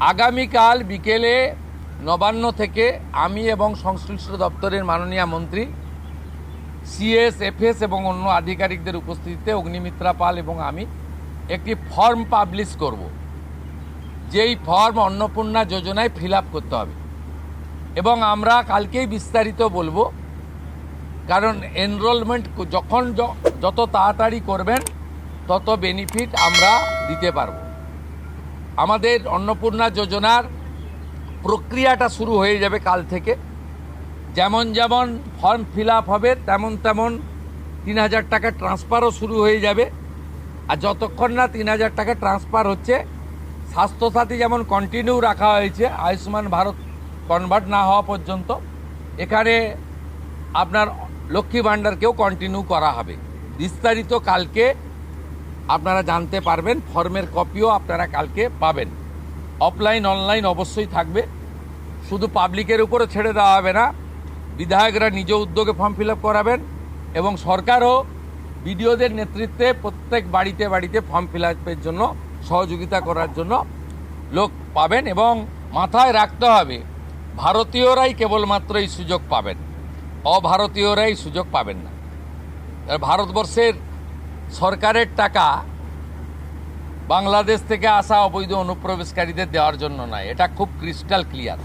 আগামীকাল বিকেলে নবান্ন থেকে আমি এবং সংশ্লিষ্ট দপ্তরের মাননীয় মন্ত্রী সিএস এফএস এবং অন্য আধিকারিকদের উপস্থিতিতে অগ্নিমিত্রা পাল এবং আমি একটি ফর্ম পাবলিশ করব, যেই ফর্ম অন্নপূর্ণা যোজনায় ফিল আপ করতে হবে এবং আমরা কালকেই বিস্তারিত বলবো। কারণ এনরোলমেন্ট যখন যত তাড়াতাড়ি করবেন তত বেনিফিট আমরা দিতে পারব। আমাদের অন্নপূর্ণা যোজনার প্রক্রিয়াটা শুরু হয়ে যাবে কাল থেকে। যেমন যেমন ফর্ম ফিল আপ হবে তেমন তেমন ৩,০০০ টাকা ট্রান্সফারও শুরু হয়ে যাবে। আর যতক্ষণ না ৩,০০০ টাকা ট্রান্সফার হচ্ছে, স্বাস্থ্যসাথী যেমন কন্টিনিউ রাখা হয়েছে আয়ুষ্মান ভারত কনভার্ট না হওয়া পর্যন্ত, এখানে আপনার লক্ষ্মী ভাণ্ডারকেও কন্টিনিউ করা হবে। বিস্তারিত কালকে আপনারা জানতে পারবেন। ফর্মের কপিও আপনারা কালকে পাবেন। অফলাইন অনলাইন অবশ্যই থাকবে। শুধু পাবলিকের উপরে ছেড়ে দেওয়া হবে না, বিধায়করা নিজ উদ্যোগে ফর্ম ফিল আপ করাবেন এবং সরকারও বিডিওদের নেতৃত্বে প্রত্যেক বাড়িতে বাড়িতে ফর্ম ফিল আপের জন্য সহযোগিতা করার জন্য লোক পাবেন। এবং মাথায় রাখতে হবে, ভারতীয়রাই কেবলমাত্র এই সুযোগ পাবেন, অভারতীয়রাই সুযোগ পাবেন না। ভারতবর্ষের সরকারের টাকা বাংলাদেশ থেকে আসা অবৈধ অনুপ্রবেশকারীদের দেওয়ার জন্য নয়, এটা খুব ক্রিস্টাল ক্লিয়ার।